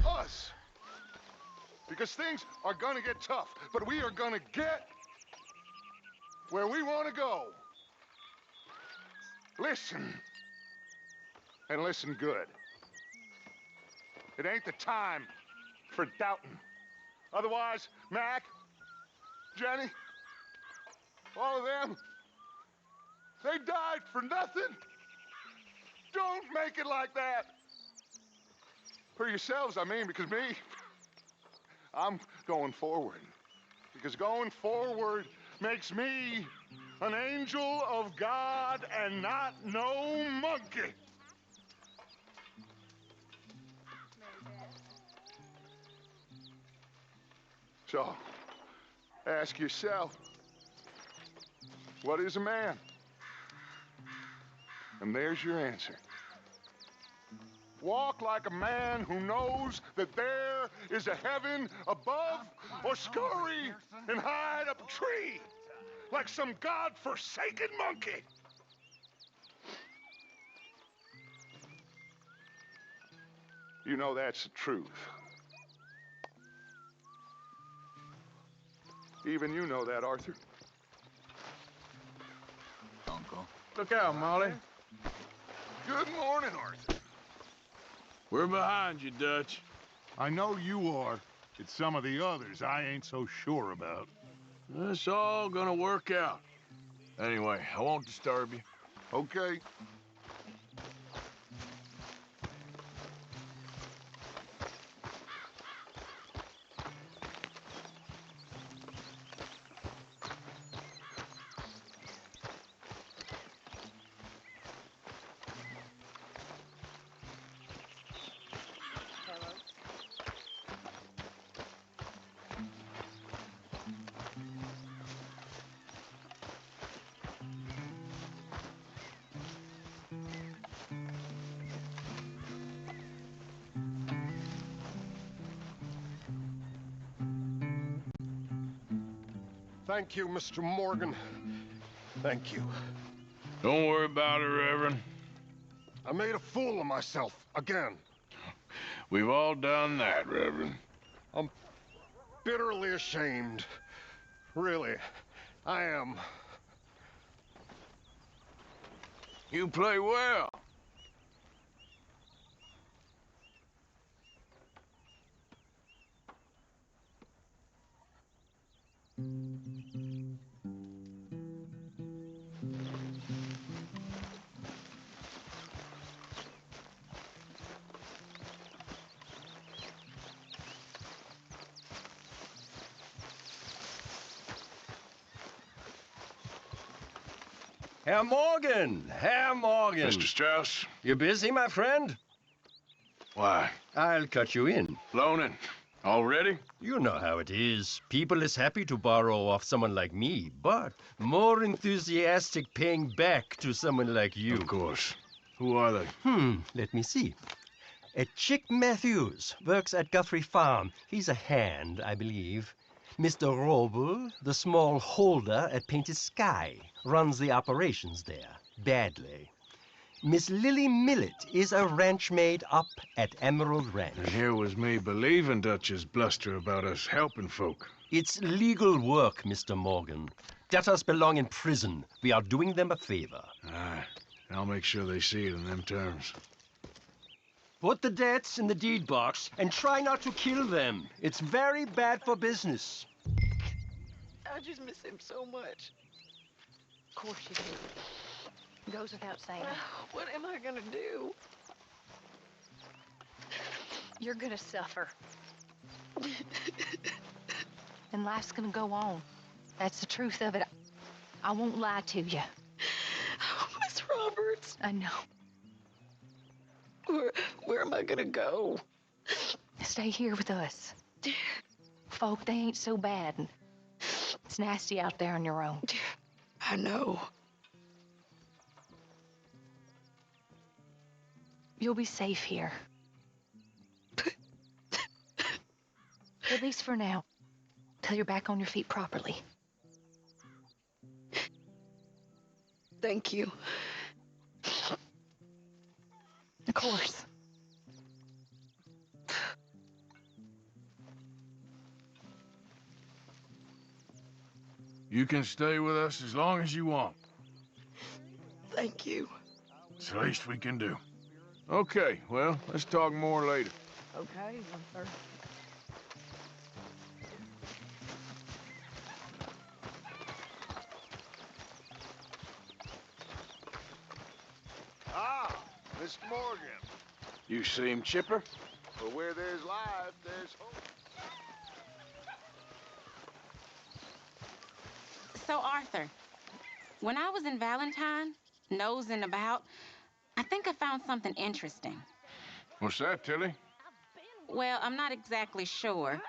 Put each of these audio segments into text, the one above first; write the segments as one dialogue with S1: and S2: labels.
S1: Us. Because things are gonna get tough, but we are gonna get where we want to go. Listen. And listen good. It ain't the time for doubting. Otherwise, Mac, Jenny, all of them, they died for nothing. Don't make it like that. For yourselves, I mean, because me, I'm going forward. Because going forward makes me an angel of God and not no monkey. So, ask yourself, what is a man? And there's your answer. Walk like a man who knows that there is a heaven above, or scurry and hide up a tree like some God-forsaken monkey. You know that's the truth. Even you know that, Arthur.
S2: Uncle.
S3: Look out, Molly.
S1: Good morning, Arthur.
S3: We're behind you, Dutch.
S4: I know you are. It's some of the others I ain't so sure about.
S3: It's all gonna work out. Anyway, I won't disturb you.
S1: Okay.
S5: Thank you, Mr. Morgan. Thank you.
S3: Don't worry about it, Reverend.
S5: I made a fool of myself again.
S3: We've all done that, Reverend.
S5: I'm bitterly ashamed. Really, I am.
S3: You play well.
S6: Herr Morgan! Herr Morgan!
S3: Mr. Strauss?
S6: You busy, my friend?
S3: Why?
S6: I'll cut you in.
S3: Loaning? Already?
S6: You know how it is. People is happy to borrow off someone like me, but more enthusiastic paying back to someone like you.
S3: Of course. Who are they?
S6: Let me see. Chick Matthews works at Guthrie Farm. He's a hand, I believe. Mr. Roble, the small holder at Painted Sky, runs the operations there, badly. Miss Lily Millet is a ranch maid up at Emerald Ranch.
S3: And here was me believing Dutch's bluster about us helping folk.
S6: It's legal work, Mr. Morgan. Debtors belong in prison. We are doing them a favor.
S3: Aye. I'll make sure they see it in them terms.
S6: Put the debts in the deed box and try not to kill them. It's very bad for business.
S7: I just miss him so much.
S8: Of course you do. Goes without saying.
S7: What am I gonna do?
S8: You're gonna suffer. And life's gonna go on. That's the truth of it. I won't lie to you.
S7: Oh, Miss Roberts.
S8: I know.
S7: Where am I gonna go?
S8: Stay here with us. Folk, they ain't so bad. It's nasty out there on your own.
S7: I know.
S8: You'll be safe here. At least for now. Till you're back on your feet properly.
S7: Thank you.
S8: Of course.
S3: You can stay with us as long as you want.
S7: Thank you.
S3: It's the least we can do. Okay, well, let's talk more later.
S7: Okay, sir.
S2: Ah, Mr. Morgan.
S3: You seem chipper?
S2: For where there's life, there's hope.
S9: So, Arthur, when I was in Valentine, nosing about, I think I found something interesting.
S3: What's that, Tilly?
S9: Well, I'm not exactly sure.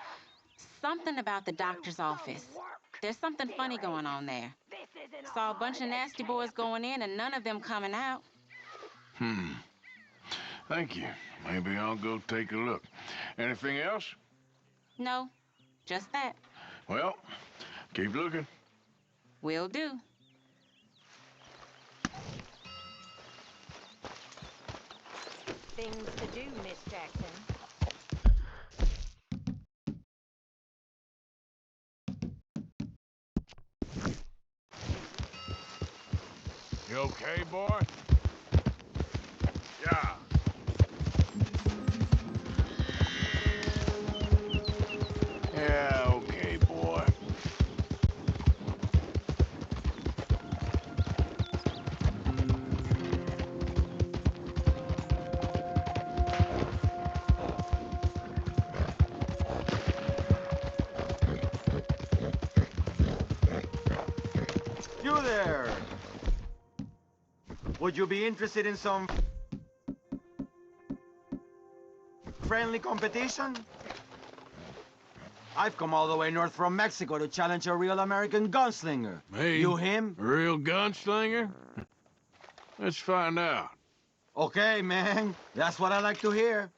S9: Something about the doctor's office. There's something funny going on there. Saw a bunch of nasty boys going in and none of them coming out.
S3: Thank you. Maybe I'll go take a look. Anything else?
S9: No, just that.
S3: Well, keep looking.
S9: Will do.
S8: Things to do, Miss Jackson.
S3: You okay, boy? Yeah. Yeah, okay, boy.
S10: You there! Would you be interested in some friendly competition? I've come all the way north from Mexico to challenge a real American gunslinger.
S3: Me?
S10: You him?
S3: A real gunslinger? Let's find out.
S10: Okay, man. That's what I like to hear.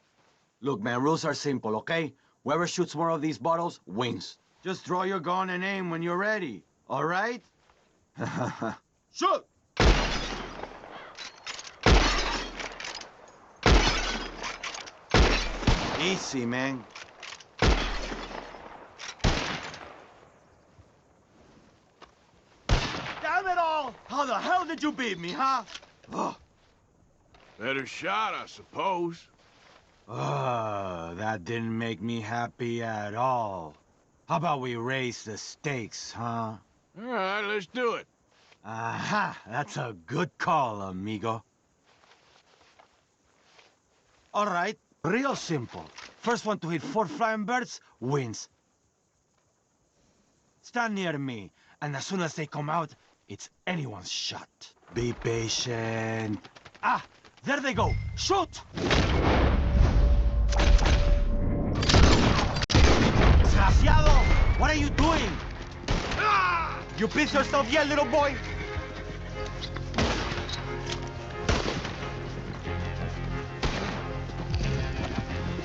S10: Look, man, rules are simple, okay? Whoever shoots more of these bottles wins. Just draw your gun and aim when you're ready, all right? Shoot! Easy, man. Damn it all! How the hell did you beat me, huh? Oh.
S3: Better shot, I suppose.
S10: That didn't make me happy at all. How about we raise the stakes, huh?
S3: All right, let's do it.
S10: Aha! That's a good call, amigo. All right, real simple. First one to hit 4 flying birds wins. Stand near me, and as soon as they come out, it's anyone's shot. Be patient. Ah! There they go! Shoot! Desgraciado! What are you doing? Ah! You pissed yourself yet, little boy?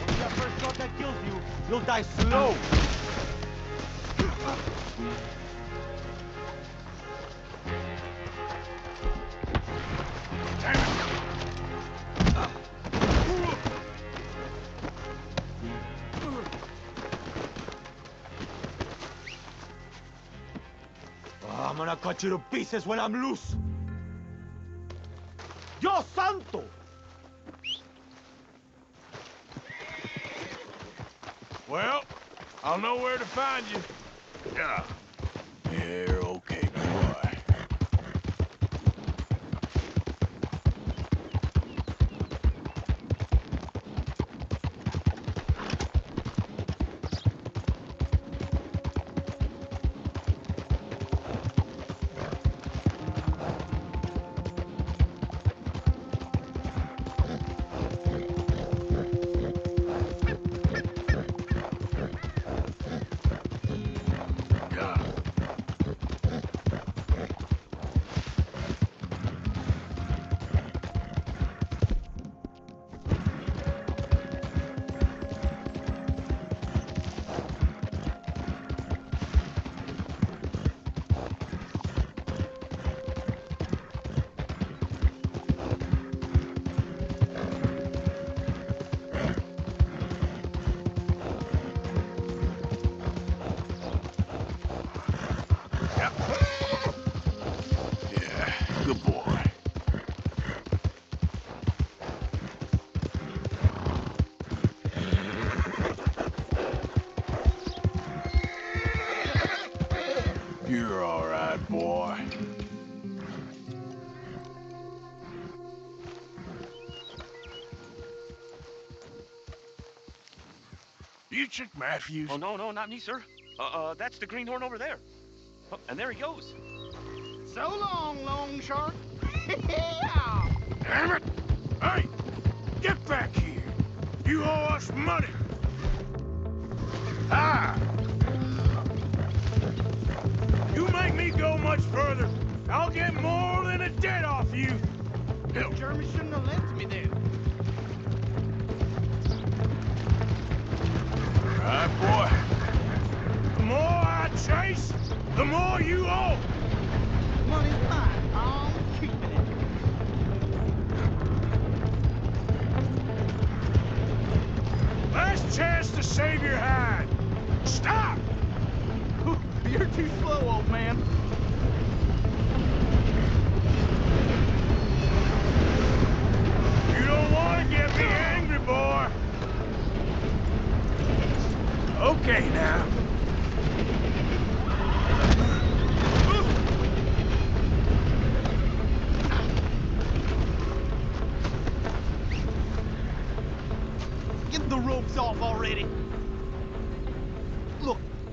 S10: The first shot that kills you, you'll die slow. I'm gonna cut you to pieces when I'm loose. Dios santo!
S3: Well, I'll know where to find you. Yeah. You're okay, boy. boy. You Chick Matthews?
S11: Oh, no, not me, sir. That's the greenhorn over there. Oh, and there he goes.
S12: So long, long shark.
S3: Damn it! Hey! Get back here! You owe us money! Ah! You make me go much further, I'll get more than a debt off you!
S12: The Germans shouldn't have left me there.
S3: Right, boy. The more I chase, the more you owe!
S12: Money's mine. I'm keeping it.
S3: Last chance to save your hide! Stop!
S12: You're too slow, old man.
S3: You don't want to get me angry, boy! Okay, now.
S12: Get the ropes off already.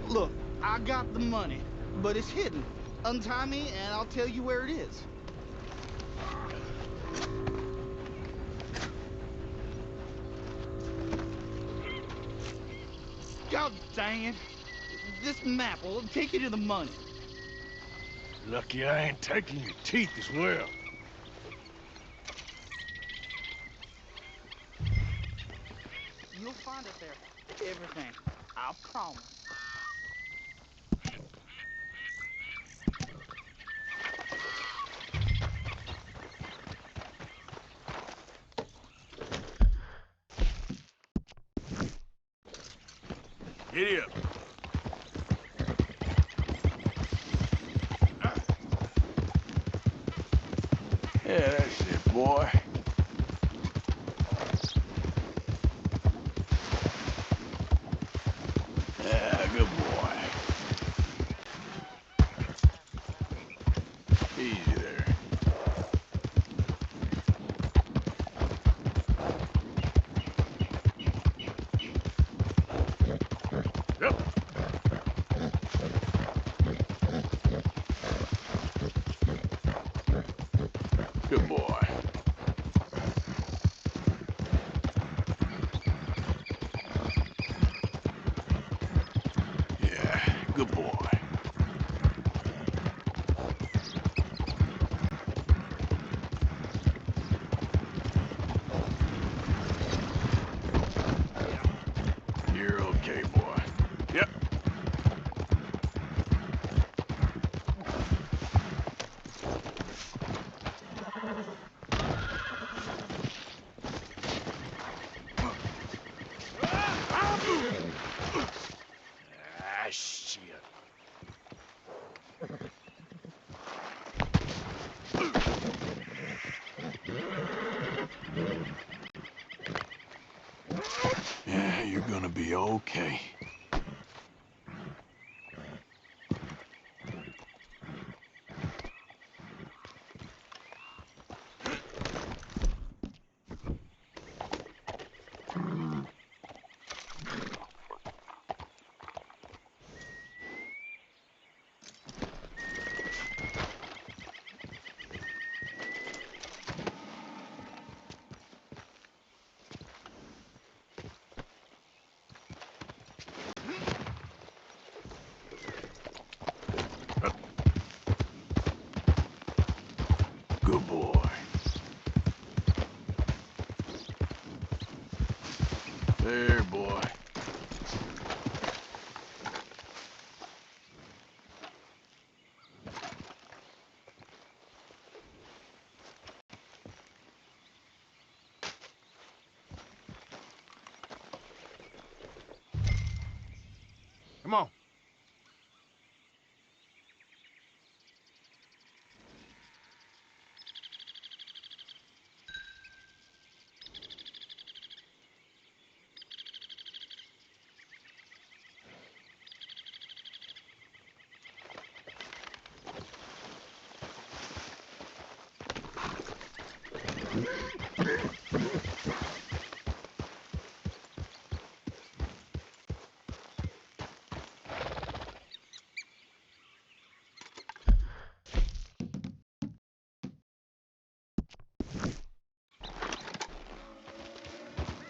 S12: Look, I got the money, but it's hidden. Untie me and I'll tell you where it is. God dang it. This map will take you to the money.
S3: Lucky I ain't taking your teeth as well.
S12: You'll find it there. Everything. I promise.
S3: Giddy up. Yeah, that's it, boy. Yeah, good boy. Easy there. Yep. Good boy. Yeah, good boy. You're okay, boy. Yep. Ah, shit. Yeah, you're gonna be okay. Good boy. There, boy.
S4: Come on.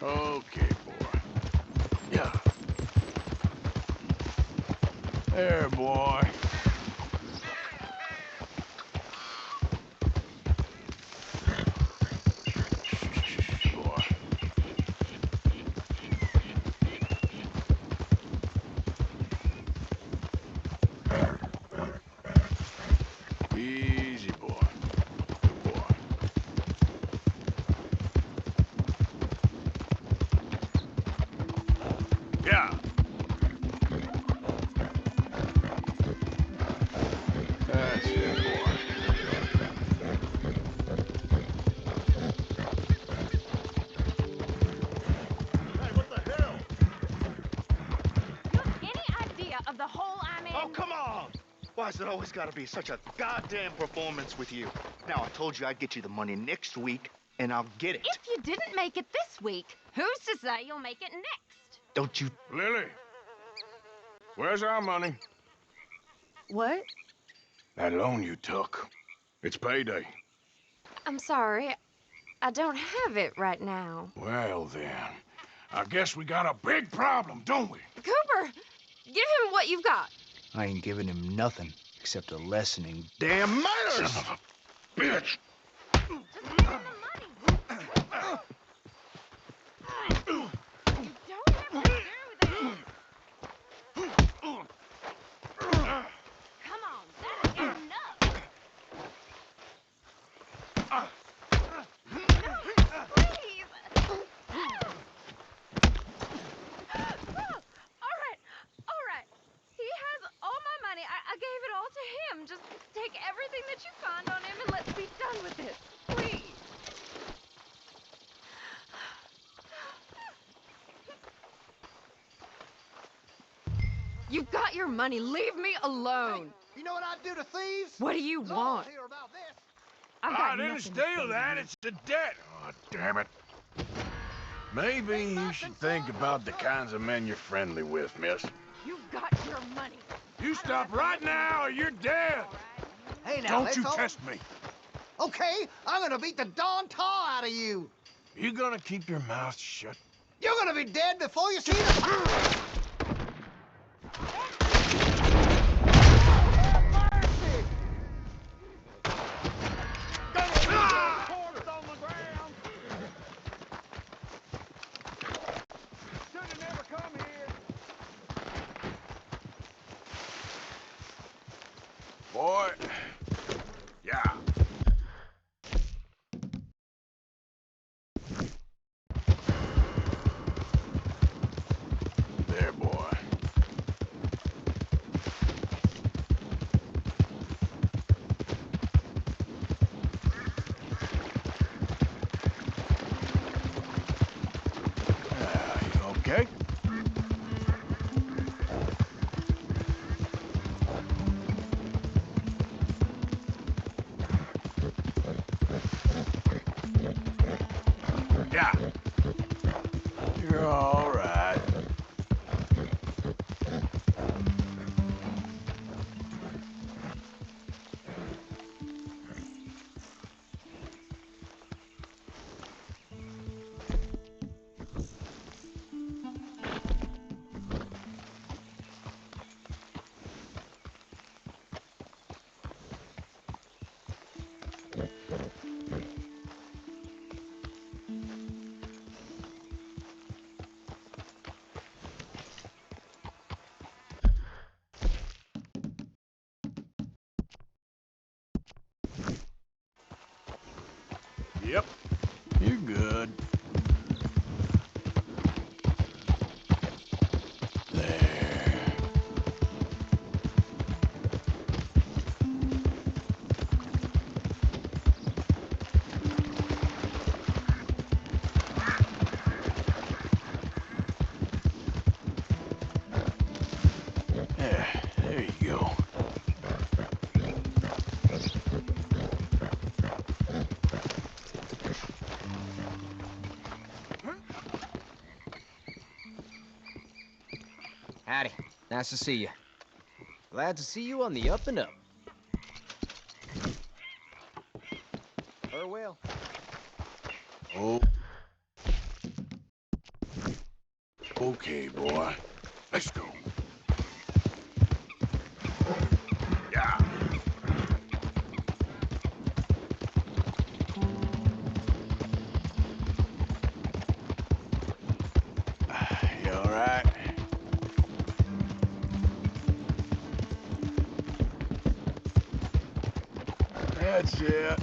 S3: Okay, boy. Yeah. There, boy. Boy. Easy, boy. Good boy. Yeah. That's it, boy.
S1: Hey, what the hell?
S8: You have any idea of the hole I'm in?
S13: Oh, come on! Why's it always gotta be such a goddamn performance with you? Now, I told you I'd get you the money next week, and I'll get it.
S8: If you didn't make it this week, who's to say you'll make it next?
S13: Don't you...
S3: Lily, where's our money?
S7: What?
S3: That loan you took. It's payday.
S7: I'm sorry. I don't have it right now.
S3: Well, then. I guess we got a big problem, don't we?
S7: Cooper, give him what you've got.
S13: I ain't giving him nothing except a lesson in damn manners!
S3: Son of a bitch!
S8: Just give him the money. You don't have to do that. Come on, that's enough. No, please. All right. He has all my money. I gave it all to him. Just take everything that you find on him and let's be done with this. Please. You've got your money. Leave me alone.
S12: You know what I'd do to thieves?
S7: What do you want?
S12: Hear about this.
S7: I've got
S3: I didn't
S7: nothing to say
S3: steal
S7: to
S3: that.
S7: you.
S3: It's a debt. Oh, damn it. Maybe you should think about the kinds of men you're friendly with, miss.
S8: You've got your money.
S3: You stop right now or you're dead.
S12: Hey, now,
S3: Don't
S12: let's
S3: you
S12: all...
S3: test me.
S12: Okay, I'm gonna beat the darn tar out of you.
S3: You gonna keep your mouth shut?
S12: You're gonna be dead before you see the...
S3: Boy. Yeah. There, boy. You okay? Yeah. You're all right. Yep. You're good. There. There you go.
S14: Howdy. Nice to see you. Glad to see you on the up and up. Farewell.
S3: Oh. Okay, boy. Let's go. Yeah. You all right? That's it.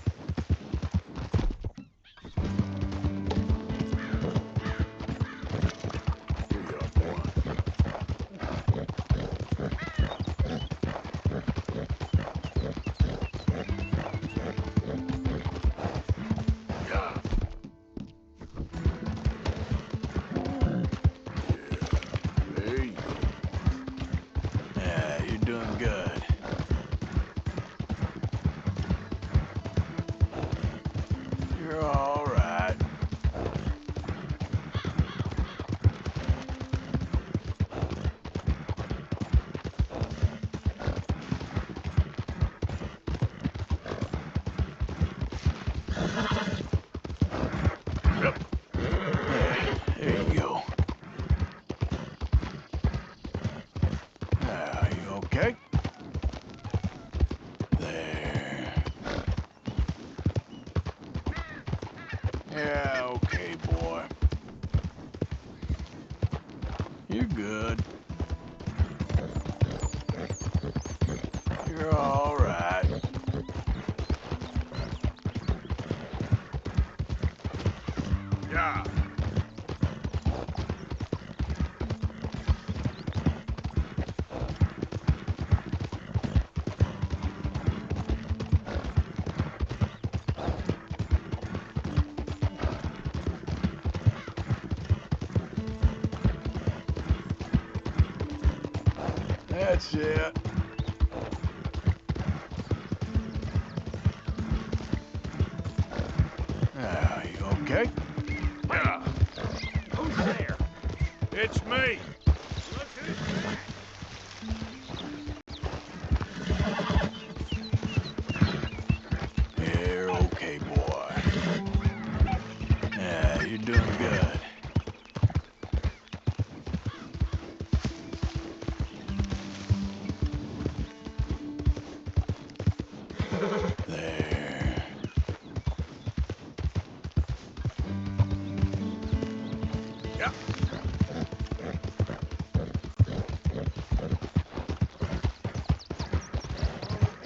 S3: Yeah, okay, boy. You're good. You're all right. Yeah. That's it. You okay? Yeah.
S11: Who's there?
S3: It's me.
S11: Look who's back.
S3: You're okay, boy. Yeah, you're doing good. There. Yeah.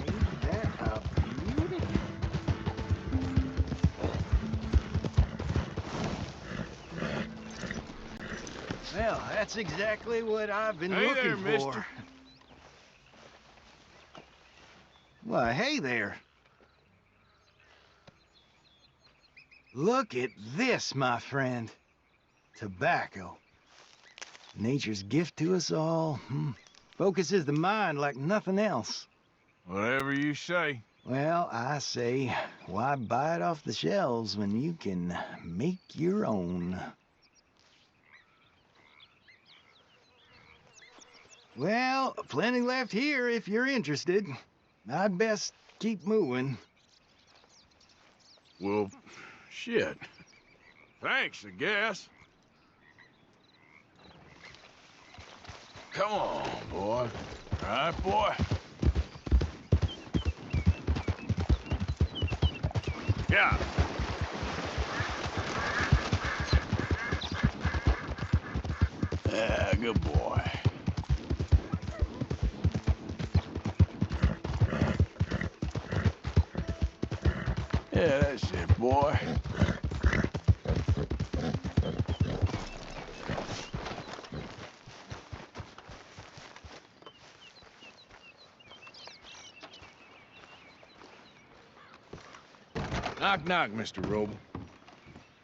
S12: Ain't that a beauty? Well, that's exactly what I've been
S3: Hey
S12: looking
S3: there,
S12: for.
S3: mister.
S12: Why, hey there. Look at this, my friend. Tobacco. Nature's gift to us all. Focuses the mind like nothing else.
S3: Whatever you say.
S12: Well, I say, why buy it off the shelves when you can make your own? Well, plenty left here if you're interested. I'd best keep moving.
S3: Well, shit. Thanks, I guess. Come on, boy. All right, boy? Yeah. Yeah, good boy. Yeah, that's it, boy. Knock, knock, Mr. Roble.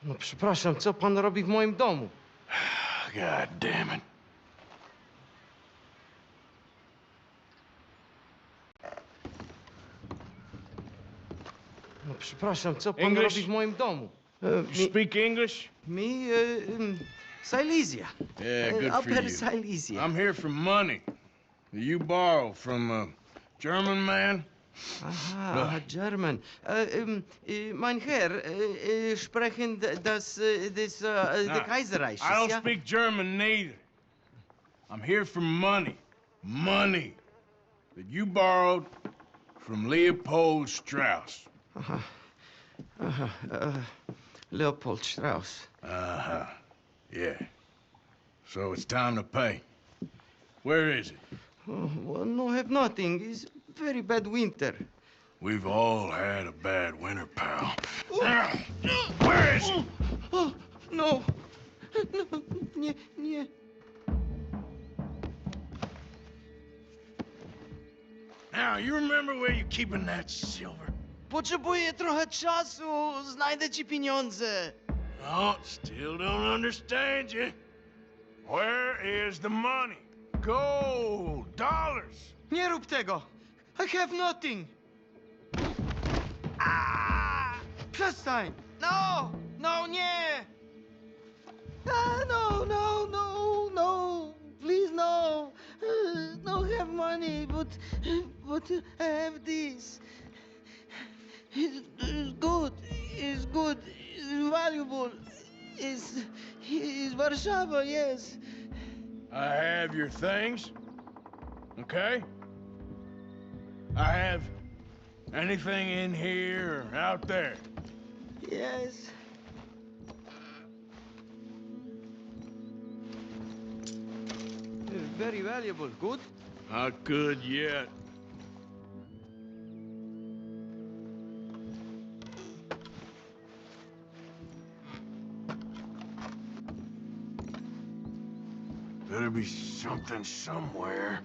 S15: No przepraszam, co pan robi w moim domu?
S3: God damn it.
S15: No przepraszam, co pan
S3: English?
S15: robi w moim domu?
S3: You speak English?
S15: Me, Silesia.
S3: Yeah, good for
S15: Upper
S3: you.
S15: Silesia.
S3: I'm here for money that you borrow from a German man.
S15: Aha, German. Mein Herr, sprechen the Kaiserreich,
S3: I don't
S15: ja?
S3: speak German neither. I'm here for money. Money that you borrowed from Leopold Strauss.
S15: Leopold Strauss.
S3: Uh-huh. Yeah. So it's time to pay. Where is it?
S15: Oh, well, no, have nothing. It's very bad winter.
S3: We've all had a bad winter, pal. Where is it?
S15: Oh, no. No, nie.
S3: Now, you remember where you're keeping that silver?
S15: Potrzebuję trochę czasu. Znajdę ci pieniądze.
S3: Oh, still don't understand you. Where is the money? Gold, dollars.
S15: Nie rób tego. I have nothing. Przestań. No, nie. No. Please, no. No have money, but I have this. It's good. It's good. It's valuable. It's Warszawa, yes.
S3: I have your things, okay? I have anything in here or out there.
S15: Yes. Very valuable. Good?
S3: Not good yet. Better be something somewhere.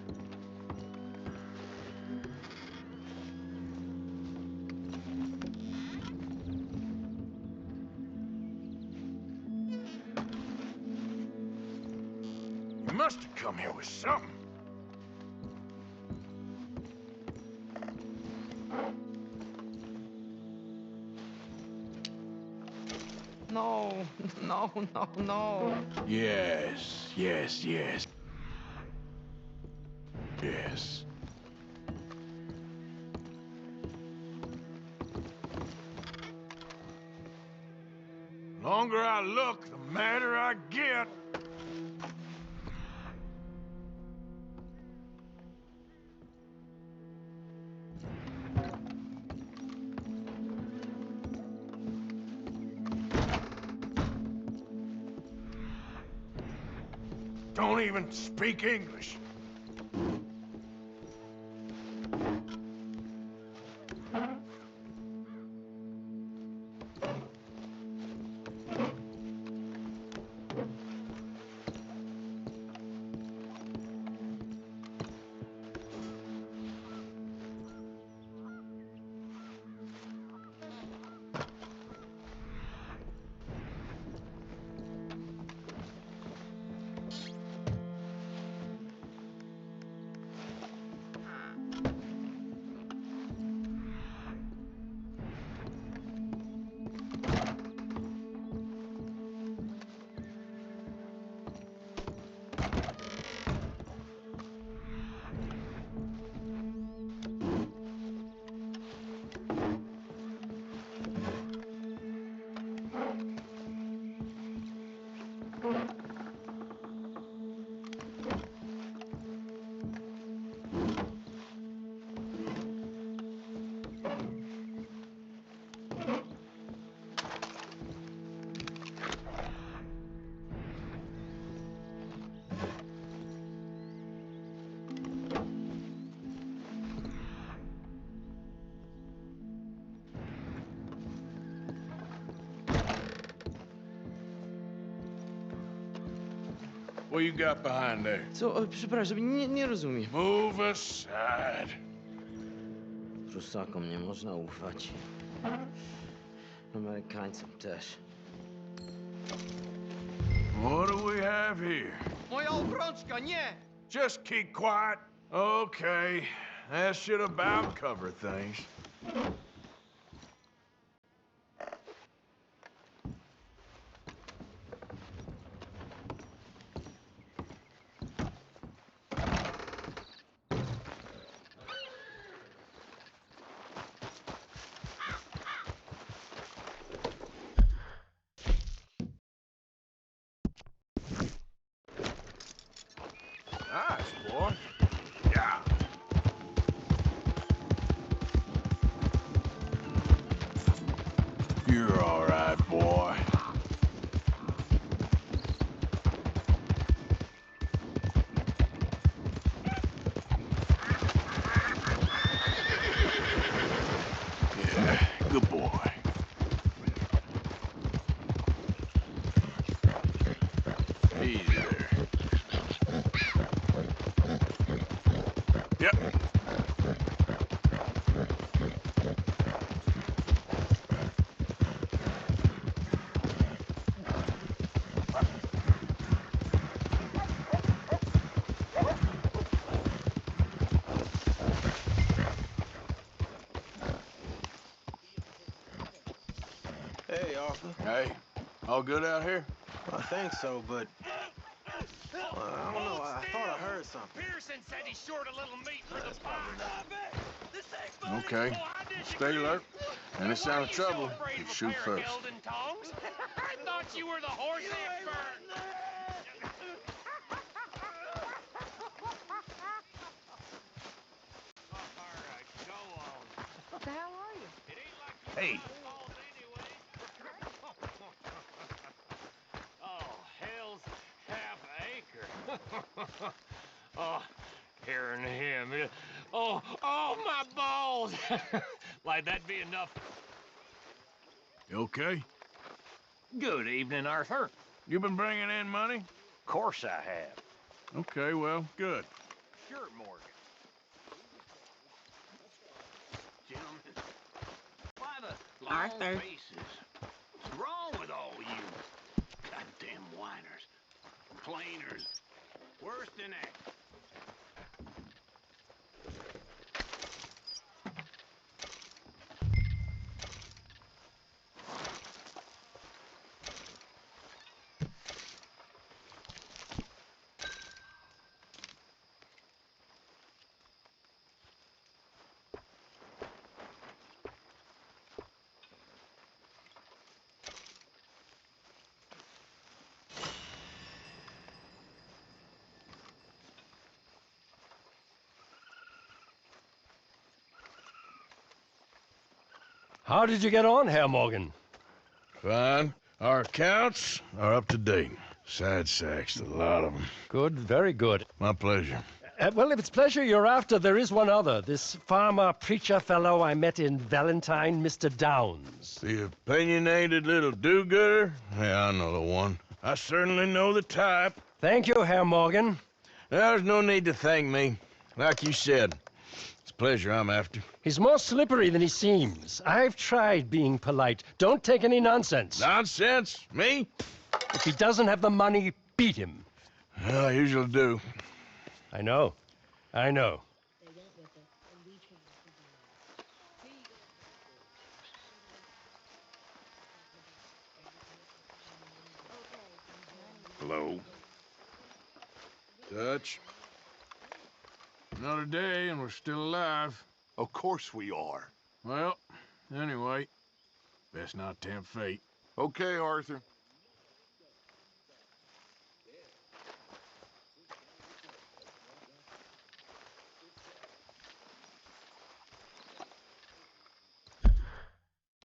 S3: You must have come here with something.
S15: No.
S3: Yes. Yes. The longer I look, the madder I get. Don't even speak English. What you got behind there?
S15: Co? Przepraszam, nie rozumiem.
S3: Move aside.
S15: Prusakom nie można ufać. Amerykańcom też.
S3: What do we have here?
S15: Moja obrączka, nie!
S3: Just keep quiet. Okay, that should about cover things.
S12: Arthur?
S3: Hey, all good out here?
S12: I think so, but... I don't know. I thought I heard something.
S16: Pearson said he's short a little meat for the pot.
S3: Okay. Stay alert. Any sign of trouble, you shoot first.
S16: I thought you were the horse expert.
S8: What the hell are you?
S3: Hey.
S16: Oh, hell's half acre. Oh, hearing him. Oh, my balls. Like that'd be enough.
S3: You okay?
S16: Good evening, Arthur.
S3: You been bringing in money?
S16: Of course I have.
S3: Okay, well, good.
S16: Sure, Morgan. Gentlemen, why the long
S9: Arthur.
S16: faces? What's wrong with all you? Goddamn whiners. Complainers. Worse than that.
S6: How did you get on, Herr Morgan?
S3: Fine. Our accounts are up to date. Sad sacks, a lot of them.
S6: Good, very good.
S3: My pleasure.
S6: Well, if it's pleasure you're after, there is one other. This farmer preacher fellow I met in Valentine, Mr. Downs.
S3: The opinionated little do-gooder? Yeah, I know the one. I certainly know the type.
S6: Thank you, Herr Morgan.
S3: There's no need to thank me. Like you said, it's pleasure I'm after.
S6: He's more slippery than he seems. I've tried being polite. Don't take any nonsense.
S3: Nonsense? Me?
S6: If he doesn't have the money, beat him.
S3: Well, I usually do.
S6: I know. I know.
S3: Hello. Dutch. Another day and we're still alive.
S4: Of course we are.
S3: Well, anyway, best not tempt fate.
S4: Okay, Arthur.